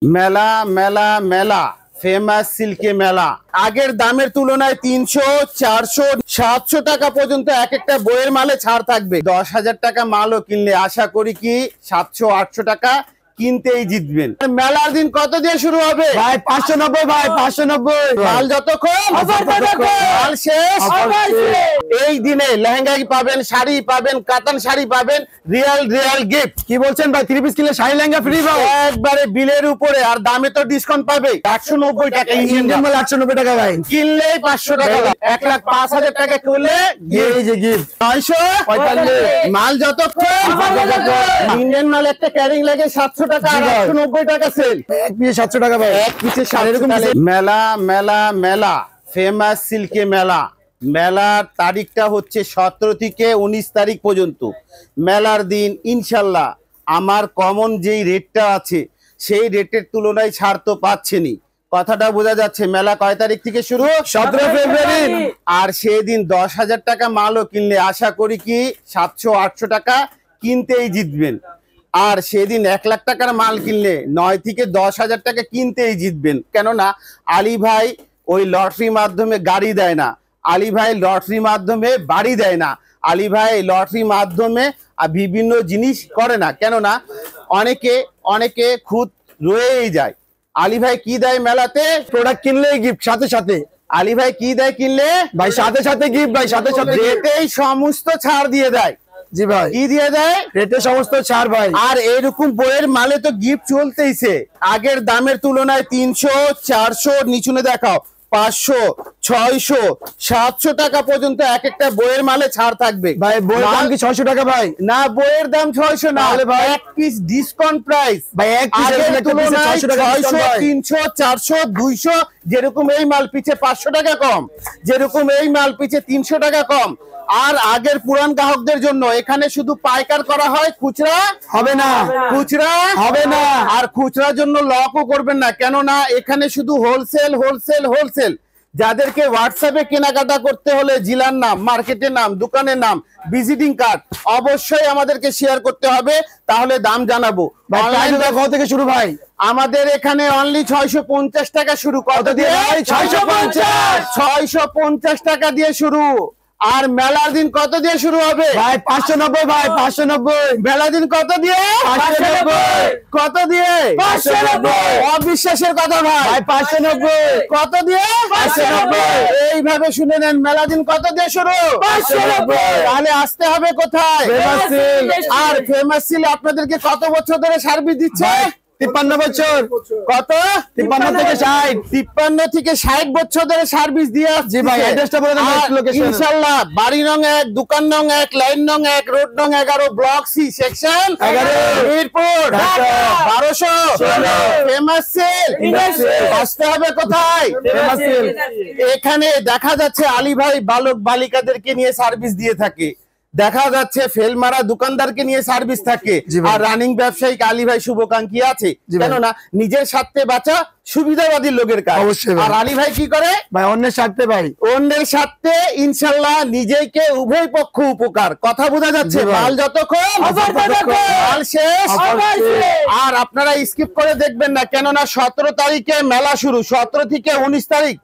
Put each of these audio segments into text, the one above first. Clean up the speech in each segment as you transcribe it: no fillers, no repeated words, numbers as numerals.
মেলা মেলা মেলা ফেমাস সিল্কে মেলা আগের দামের তুলনায় 300, 400, 700 টাকা পর্যন্ত এক একটা বইয়ের মালে ছাড় থাকবে। 10,000 টাকা মালও কিনলে আশা করি কি 700, 800 টাকা কিনতেই জিতবেন। মেলার দিন কত দিয়ে শুরু হবে ভাই? 590 ভাই, 590। মাল যতক্ষণ মাল শেষ। এই দিনে লেহেঙ্গা পাবেন, শাড়ি পাবেন, কাতান শাড়ি পাবেন, রিয়াল গিফট। কি বলছেন ভাই? 3 পিস কিনলে শাড়ি লেহেঙ্গা ফ্রি ভাই, একবারে বিলের উপরে। আর দামে তো ডিসকাউন্ট পাবে। 190 টাকা ইন্ডিয়ান মাল 190 টাকা ভাই, কিনলে 500 টাকা। 1,05,000 টাকা করলে এই যে গিফট 945 মাল যতক্ষণ ইন্ডিয়ান মাল একটা ক্যারিং লাগে 700 টাকা, 190 টাকা সেল। এক পিস 700 টাকা ভাই, এক পিসে 700 টাকা। মেলা মেলা মেলা ফেমাস সিল্কে মেলা। মেলার তারিখটা হচ্ছে 17 থেকে 19 তারিখ পর্যন্ত। মেলার দিন ইনশাল্লাহ আমার কমন যেই রেটটা আছে সেই রেটের তুলনায় ছাড় তো পাচ্ছেনি। কথাটা বোঝা যাচ্ছে। মেলা কয় তারিখ থেকে শুরু? 17 ফেব্রুয়ারি। আর সেদিন 10,000 টাকা মালও কিনলে আশা করি কি 700, 800 টাকা কিনতেই জিতবেন। আর সেদিন 1 লাখ টাকার মাল কিনলে 9 থেকে 10,000 টাকা কিনতেই জিতবেন। কেননা আলী ভাই ওই লটারির মাধ্যমে গাড়ি দেয় না, আলী ভাই লটারির মাধ্যমে বাড়ি দেয় না, আলী ভাই লটারির মাধ্যমে বিভিন্ন জিনিস করে না। কেননা অনেকে খুদ রয়েই যায়। আলী ভাই কি দেয় মেলাতে? প্রোডাক্ট কিনলে গিফট সাথে সাথে। আলী ভাই কি দেয় কিনলে? ভাই সাথে সাথে গিফট ভাই, সাথে সাথে রেটেই সমস্ত ছাড় দিয়ে দেয়। জি ভাই, কি দিয়ে দেয়? রেটে সমস্ত ছাড় ভাই। আর এরকম বইয়ের মালে তো গিফট চলতেইছে। আগের দামের তুলনায় 300, 400, নিচুনে দেখাও 500, 600, 700 টাকা পর্যন্ত এক একটা বইয়ের মালে ছাড় থাকবে। ভাই বইয়ের দাম কি 600 টাকা ভাই? না, বইয়ের দাম 600 না ভাই, এক পিস ডিসকাউন্ট প্রাইস ভাই এক পিস আগের তুলনায় 600 টাকা 600, 300, 400, 200। যেরকম এই মাল পিছে 500 টাকা কম, যেরকম এই মাল পিছে 300 টাকা কম। আর আগের পুরান গ্রাহকদের জন্য এখানে শুধু পাইকার করা হয়, খুচরা হবে না, খুচরা হবে না। আর খুচরার জন্য লকও করবেন না। কেননা এখানে শুধু হোলসেল। যাদেরকে হোয়াটসঅ্যাপে কেনাকাটা করতে হলে জেলার নাম, মার্কেটের নাম, দোকানের নাম, ভিজিটিং কার্ড অবশ্যই আমাদেরকে শেয়ার করতে হবে, তাহলে দাম জানাবো। কত থেকে শুরু ভাই? আমাদের এখানে অনলি 650 টাকা শুরু। কত দিয়ে ভাই? 650 টাকা দিয়ে শুরু। আর মেলার দিন কত দিয়ে শুরু হবে ভাই? 590 ভাই, 590। মেলার দিন কত দিয়ে? 590। কত দিয়ে? 590। অবিশ্বাসের কথা ভাই। 590। কত দিয়ে? 590। এইভাবে শুনে নেন, মেলা দিন কত দিয়ে শুরু? 590। তাহলে আসতে হবে কোথায়? Famous Seal. আর ফেমাস সিল আপনাদেরকে কত বছর ধরে সার্ভিস দিচ্ছে? 53 বছর। কত? 53 থেকে 60। 53 থেকে 60 বছর ধরে সার্ভিস দিয়ে আসছে। জি ভাই, অ্যাড্রেসটা বলে দেন লোকেশন। ইনশাআল্লাহ বাড়ি নং 1, দোকান নং 1, লাইন নং 1, রোড নং 11, block C, section 11, Mirpur, Dhaka 1216। Famous cell. আসতে হবে কোথায়? Famous cell. এখানে দেখা যাচ্ছে আলী ভাই বালক বালিকাদেরকে নিয়ে সার্ভিস দিয়ে থাকে, দেখা যাচ্ছে ফেলমারা দোকানদারকে নিয়ে সার্ভিস থাকে, আর রানিং ব্যবসায়িক আলী ভাই শুভাকাঙ্ক্ষী আছে। কেননা নিজের স্বার্থে বাঁচা সুবিধাবাদী লোকের কাজ। আর আলী ভাই কি করে ভাই? অন্যের স্বার্থে ভাই, অন্যের স্বার্থে ইনশাল্লাহ নিজেকে উভয় পক্ষ উপকার। কথা বোঝা যাচ্ছে? মাল যতক্ষণ মাল শেষ। আর আপনারা স্কিপ করে দেখবেন না, কেননা 17 তারিখে মেলা শুরু। 17 থেকে 19 তারিখ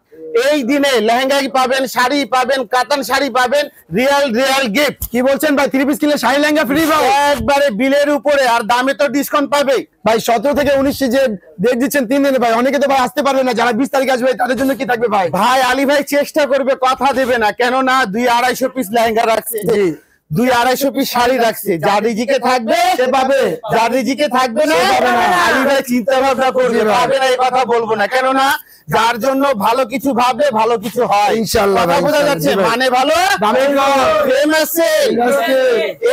এই দিনে লেহেঙ্গা পাবেন, শাড়ি পাবেন, কাতান শাড়ি পাবেন, রিয়াল গিফট। কি বলছেন ভাই? 3 পিস কিনলে শাড়ি লেহেঙ্গা ফ্রি ভাই, একবারে বিলের উপরে। আর দামে তো ডিসকাউন্ট পাবে ভাই। 17 থেকে 19 যে ডেট দিচ্ছেন 3 দিনে ভাই, অনেকে তো ভাই আসতে পারবে না। যারা 20 তারিখ আসবে তাদের জন্য কি থাকবে ভাই? ভাই আলী ভাই চেষ্টা করবে, কথা দেবে না। কেননা 200-250 পিস লেহেঙ্গা রাখছে, 200-250 পিস শাড়ি রাখছে। যার রিজিকে থাকবে সে পাবে, যার রিজিকে থাকবে না আলী ভাই চিন্তা ভাবনা করবে, পাবে না এই কথা বলবো না। কেননা যার জন্য ভালো কিছু ভাবলে ভালো কিছু হয় ইনশাআল্লাহ। বোঝা যাচ্ছে? মানে ভালো ফেমাস সিল্ক,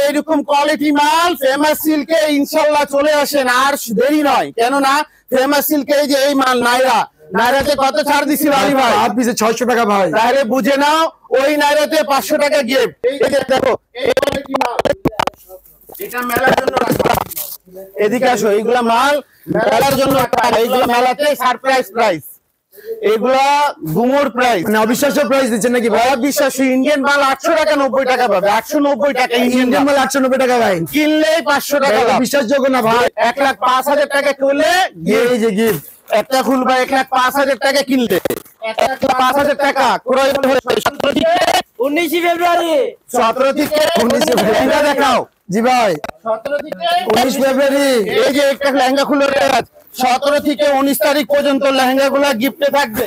এইরকম কোয়ালিটি মাল ফেমাস সিল্কে ইনশাআল্লাহ চলে আসেন। আর দেরি নয়, কেননা ফেমাস সিল্কে এই যে এই মাল নাইরাতে কত ছাড় দিছিল আলী ভাই? 8 পিসে 600 টাকা ভাই। তাহলে বুঝে নাও ওই নাইরাতে 500 টাকা গিফট। এই যে দেখো এই কোয়ালিটি মাল, এটা মেলার জন্য রাখা। এদিকে আসো, এইগুলা মাল মেলার জন্য রাখা, এইগুলো মেলাতে সারপ্রাইজ প্রাইস। এগুলা গুমোর প্রাইস, মানে অবিশ্বাস্য প্রাইস দিচ্ছেন নাকি ভাই? অবিশ্বাস্য। ইন্ডিয়ান মাল 800 টাকা 90 টাকা পাবে, 890 টাকা ইন্ডিয়ান মাল 890 টাকা ভাই, কিনলে 500 টাকা লাভ। বিশ্বাসযোগ্য না ভাই? 1,05,000 টাকা করলে এই যে গিফট একটা খুলবা, 1,05,000 টাকা কিনলে 1,05,000 টাকা ক্রয় হলে 19 ফেব্রুয়ারি 17 থেকে 19 লেহেঙ্গা দেখাও। জি ভাই, 17 থেকে 19 ফেব্রুয়ারি এই যে একটা লেহেঙ্গা খুলে 17 থেকে 19 তারিখ পর্যন্ত লেহেঙ্গা গুলা গিফটে থাকবে।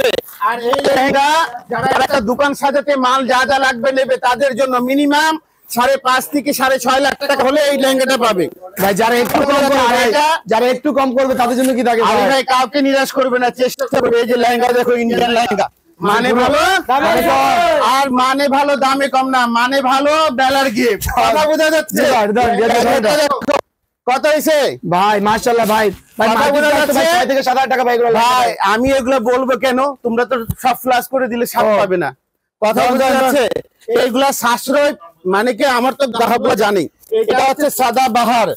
আর এই লেহেঙ্গা যারা একটা দোকান সাজাতে মাল যা যা লাগবে নেবে তাদের জন্য মিনিমাম 5.5 থেকে 6.5 লাখ টাকা হলে এই লেহেঙ্গাটা পাবে ভাই। যারা একটু কম করবে ভাই, যারা একটু কম করবে তাদের জন্য কি থাকে আর ভাই? ভাই কাউকে নিরাশ করবে না, চেষ্টা করবে। এই যে লেহেঙ্গা দেখো, ইন্ডিয়ান লেহেঙ্গা, মানে ভালো আর মানে ভালো, দামে কম না, মানে ভালো, বেলার গিফট। কথা বোঝা যাচ্ছে? কত হয়েছে ভাই মাশাআল্লাহ ভাই, ভাই কথা বোঝা যাচ্ছে? 6 থেকে 7,000 টাকা ভাই এগুলো ভাই আমি এগুলো বলবো কেন, তোমরা তো সব ফ্লাশ করে দিলে সাপ পাবে না। কথা বোঝা যাচ্ছে? এইগুলা সাশ্রয় মানে কি, আমার তো গ্রাহকরা জানি। এটা হচ্ছে সাদা বাহার,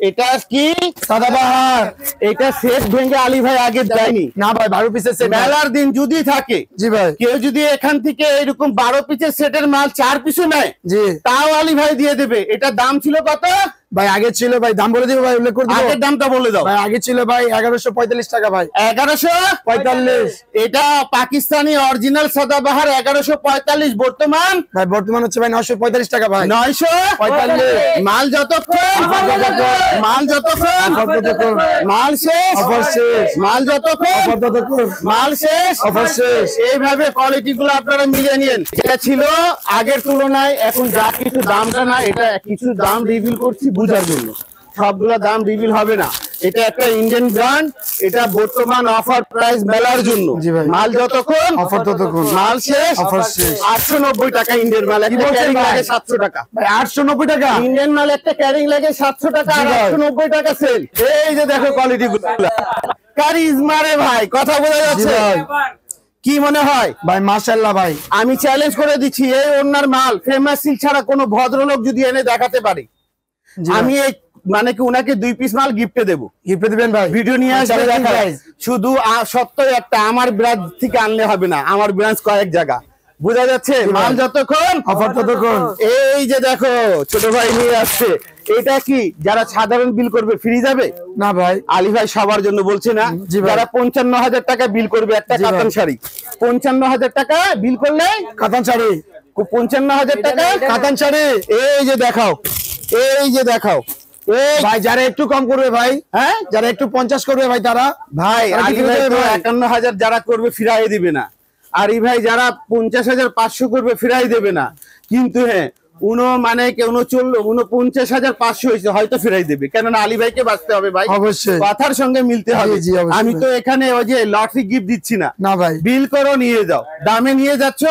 এটা কি সাদাবাহার। এটা সেট ভেঙে আলী ভাই আগে দেয়নি না ভাই 12 পিসের সেট মেলার দিন যদি থাকে। জি ভাই, কেউ যদি এখান থেকে এরকম 12 পিসের সেটের মাল 4 পিসও নেয় জি তাও আলী ভাই দিয়ে দেবে। এটা দাম ছিল কত ভাই? আগে ছিল ভাই, দাম বলে দিব ভাই, উল্লেখ করে দিব। আগের দামটা বলে দাও ভাই আগে ছিল ভাই 1145 টাকা ভাই। 1145। এটা পাকিস্তানি অরিজিনাল সাদাবাহার 1145। বর্তমান ভাই বর্তমান হচ্ছে ভাই 945 টাকা ভাই। 945। মাল যতক্ষণ মাল যতক্ষণ মাল শেষ অফার শেষ, মাল যতক্ষণ অফার ততক্ষণ মাল শেষ অফার শেষ। এইভাবে কোয়ালিটি গুলো আপনারা মিলিয়ে নিন। এটা ছিল আগের তুলনায় এখন যা কিছু দামটা না, এটা কিছু দাম রিভিল করছি বুঝার জন্য, সবগুলা দাম রিভিল হবে না। এটা একটা ইন্ডিয়ান ব্র্যান্ড, এটা বর্তমান অফার প্রাইস মেলার জন্য। জি ভাই। মাল যতক্ষণ অফার ততক্ষণ মাল শেষ অফার শেষ। 890 টাকা ইন্ডিয়ান মাল, একটা বলছেন ক্যারিং ভাই? লাগে 700 টাকা। ভাই 890 টাকা ইন্ডিয়ান মাল একটা ক্যারিং লাগে 700 টাকা, আর জি ভাই। 890 টাকা সেল। এই যে দেখো কোয়ালিটি গুলো, কারিজমা রে ভাই, কথা বোঝা জি যাচ্ছে? ভাই। কি মনে হয়? ভাই মাশাআল্লাহ ভাই, আমি চ্যালেঞ্জ করে দিচ্ছি, এই ওনার মাল ফেমাস সিল্ক ছাড়া কোনো ভদ্রলোক যদি এনে দেখাতে পারে, জি ভাই। আমি এই মানে কি উনাকে 2 পিস মাল গিফটে দেবো। গিফট দিবেন ভাই? ভিডিও নিয়ে আসবে চ্যালেঞ্জিং দেখায়। প্রাইস। শুধু সত্য একটা, আমার ব্রাঞ্চ থেকে আনলে হবে না, আমার ব্রাঞ্চ কয়েক জায়গা, বোঝা যাচ্ছে? মাল যতক্ষণ অফার ততক্ষণ। এই যে দেখো ছোট ভাই নিয়ে আসছে, এটা কি যারা সাধারণ বিল করবে ফ্রি যাবে? না ভাই, আলী ভাই সবার জন্য বলছে না, জি ভাই। যারা 55,000 টাকা বিল করবে একটা জি ভাই। কাতান শাড়ি, 55,000 টাকা বিল করলে কাতান শাড়ি, 55,000 টাকা কাতান শাড়ি। এই যে দেখাও, এই যে দেখাও, এই ভাই যারা একটু কম করবে ভাই, হ্যাঁ যারা একটু 50 করবে ভাই তারা ভাই তারা আলী বিক্রি ভাই করবে তো ভাই। 51,000 যারা করবে ফিরাই দিবে না, আর এই ভাই যারা 50,500 করবে ফিরাই দেবে না। কিন্তু হ্যাঁ মানে 49,500 হয়েছে হয়তো ফিরাই দেবে, কেননা আলী ভাইকে বাঁচতে হবে ভাই, অবশ্যই। কথার সঙ্গে মিলতে হবে। জি, অবশ্যই। আমি তো এখানে ওই যে লটারি গিফট দিচ্ছি না, না ভাই, বিল করো নিয়ে যাও, দামে নিয়ে যাচ্ছ,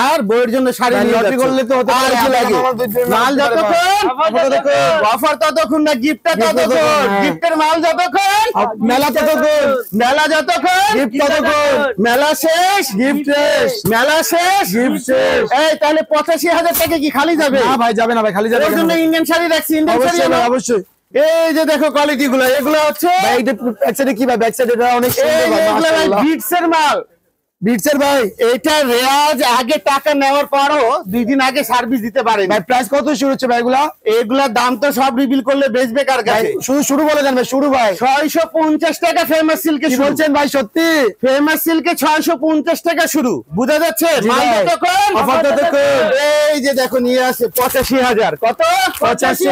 আর বইয়ের জন্য শাড়ি ভাই, নিয়ে লটারি যাচ্ছ। করলে তো হতে আর পারে, কি লাগে? আমার দুই মাল যতক্ষণ অফার ততক্ষণ না, গিফটটা ততক্ষণ, হ্যাঁ। গিফটের মাল যতক্ষণ, মেলা ততক্ষণ, মেলা যতক্ষণ, গিফট ততক্ষণ, মেলা শেষ, গিফট শেষ, মেলা শেষ, গিফট শেষ। এই তাহলে 85,000 টাকা কি খালি যাবে? না ভাই যাবে না ভাই, খালি যাবে ওর কেন জন্য ভাই? ইন্ডিয়ান শাড়ি রাখছি, ইন্ডিয়ান শাড়ি অবশ্যই ভাই, আনো। অবশ্যই। এই যে দেখো কোয়ালিটি গুলো, এগুলো হচ্ছে ভাই এটা ব্যাক সাইডে কি ভাই, ব্যাক সাইডে এটা অনেক এই সুন্দর ভাই, এগুলো ভাই মাশাআল্লাহ। বিটস এর মাল। বিটসের ভাই, এটা রেয়াজ আগে টাকা নেওয়ার পরও 2 দিন আগে সার্ভিস দিতে পারে ভাই প্রাইস কত শুরু হচ্ছে ভাই এগুলা? এগুলার দাম তো সব রিভিল করলে বেচবে কার ভাই কাছে? শুরু শুরু বলে দেন ভাই, শুরু ভাই। 650 টাকা ফেমাস সিল্কে কি শুরু। বলছেন ভাই সত্যি? ফেমাস সিল্কে 650 টাকা শুরু, বুঝা যাচ্ছে? জি মাল ভাই। যতক্ষণ, অফার ততক্ষণ। এই যে দেখো নিয়ে আসে 85,000, কত 85,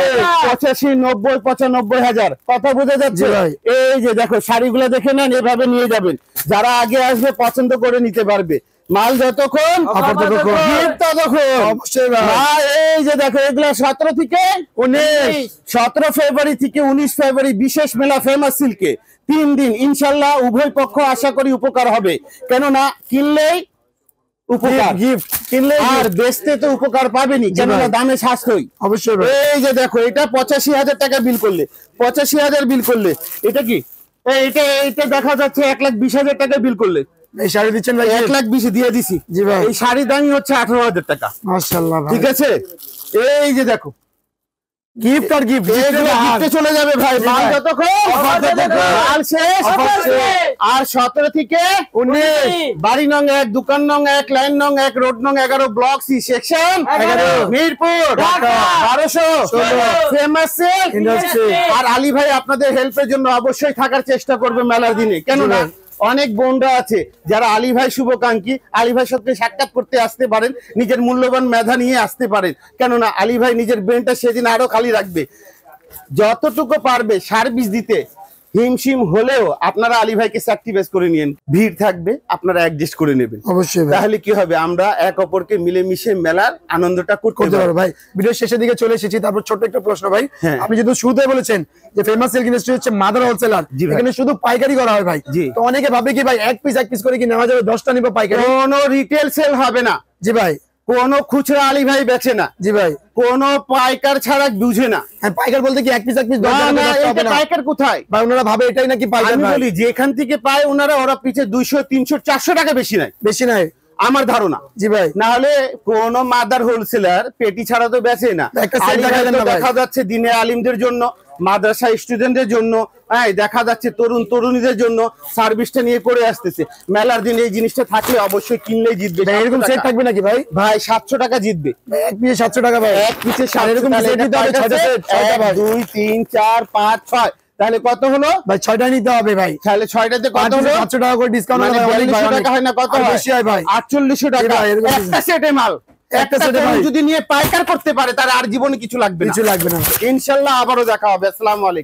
85, 90, 95,000, কথা বোঝা জি যাচ্ছে? ভাই। এই যে দেখো শাড়িগুলো দেখে নেন, এভাবে নিয়ে যাবেন, যারা আগে আসবে পছন্দ করে নিতে পারবে। মাল যতক্ষণ অফার ততক্ষণ। গিফট ততক্ষণ। অবশ্যই ভাই। ভাই, এই যে দেখো এগুলা 17 থেকে 19, 17 ফেব্রুয়ারি থেকে 19 ফেব্রুয়ারি বিশেষ মেলা ফেমাস সিল্কে 3 দিন, ইনশাল্লাহ উভয় পক্ষ আশা করি উপকার হবে, কেননা কিনলেই উপকার, গিফট কিনলে আর বেচতে তো উপকার পাবেনি, কেননা ভাই। দামে সাশ্রয়। অবশ্যই ভাই। এই যে দেখো এটা 85,000 টাকা বিল করলে, 85,000 বিল করলে, এটা কি এটা এটা দেখা যাচ্ছে 1,20,000 টাকা বিল করলে, এই শাড়ি দিচ্ছেন ভাই? 1,20,000 দিয়ে দিছি। জি ভাই। এই শাড়ির দামই হচ্ছে 18,000 টাকা, মাশাআল্লাহ ভাই। ঠিক আছে? এই যে দেখো গিফট আর গিফট গিফটে চলে যাবে ভাই। মাল যতক্ষণ মাল শেষ আর 17 থেকে 19 বাড়ি নং 1, দোকান নং 1, লাইন নং 1, রোড নং 11, block C, section 11, Mirpur 1200 Famous Industry. আর আলী ভাই আপনাদের হেল্পের জন্য অবশ্যই থাকার চেষ্টা করবে মেলার দিনে, কেননা অনেক বোনরা আছে যারা আলী ভাই শুভাকাঙ্ক্ষী, আলী ভাইয়ের সাথে সাক্ষাৎ করতে আসতে পারেন, নিজের মূল্যবান মেধা নিয়ে আসতে পারেন, কেননা আলী ভাই নিজের ব্রেনটা সেদিন আরো খালি রাখবে। যতটুকু পারবে সার্ভিস দিতে হিমশিম হলেও আপনারা আলী ভাইকে স্যাক্রিফাইস করে নিয়েন। ভিড় থাকবে, আপনারা অ্যাডজাস্ট করে নেবেন, অবশ্যই ভাই। তাহলে কি হবে, আমরা এক অপরকে মিলেমিশে মেলার আনন্দটা করতে করতে পারবো। পারো ভাই। ভিডিও শেষের দিকে চলে এসেছি, তারপর ছোট্ট একটা প্রশ্ন ভাই। হ্যাঁ। আপনি যেহেতু শুরুতে বলেছেন যে ফেমাস সিল্ক ইন্ডাস্ট্রি হচ্ছে মাদার হোলসেলার, জি ভাই। এখানে শুধু পাইকারি করা হয় ভাই। জি। তো অনেকে ভাবে কি ভাই এক পিস করে কি নেওয়া যাবে, 10টা নিব পাইকারি? কোনো রিটেল সেল হবে না, জি ভাই। কোনো খুচরা আলী ভাই বেচে না, জি ভাই। কোনো পাইকার ছাড়া বুঝে না। হ্যাঁ, পাইকার বলতে কি এক পিস না, না, 10 এটা হবে না পাইকার কোথায়? ভাই, ওনারা ভাবে এটাই নাকি পাইকার আমি ভাই। বলি যেখান থেকে পায় ওরা পিছে 200, 300, 400 টাকা বেশি নেয় বেশি নাই। আমার ধারণা। জি ভাই। না হলে কোন মাদার হোলসেলার পেটি ছাড়া তো বেচে না। একটা সেট আলী দেখা ভাই যায় তো না ভাই। দেখা যাচ্ছে দিনে আলিমদের জন্য, মাদ্রাসা স্টুডেন্টদের জন্য, হ্যাঁ দেখা যাচ্ছে তরুণ তরুণীদের জন্য সার্ভিসটা নিয়ে করে আসতেছে। মেলার দিন এই জিনিসটা থাকলে অবশ্যই কিনলেই জিতবে। ভাই, এরকম 700 সেট টাকা। থাকবে নাকি ভাই? ভাই 700 টাকা জিতবে এক পিসে 700 টাকা ভাই। এক পিসে আর এরকম সেট নিতে হবে 6টা সেট, 6টা ভাই। 2, 3, 4, 5, 6, তাহলে কত হলো ভাই 6টা নিতে হবে ভাই। তাহলে 6টাতে কত হলো? 700 টাকা করে ডিসকাউন্ট মানে হবে ভাই। 4200 টাকা হয় না, কত আর হয়? বেশি হয় ভাই। 4800 টাকা। ভাই, এরকম একটা সেটে মাল, একটা সেটে সেটে ভাই। যদি নিয়ে পাইকার করতে পারে তার আর জীবনে কিছু লাগবে না। কিছু লাগবে না। ইনশাআল্লাহ আবারও দেখা হবে। আসসালামু আলাইকুম।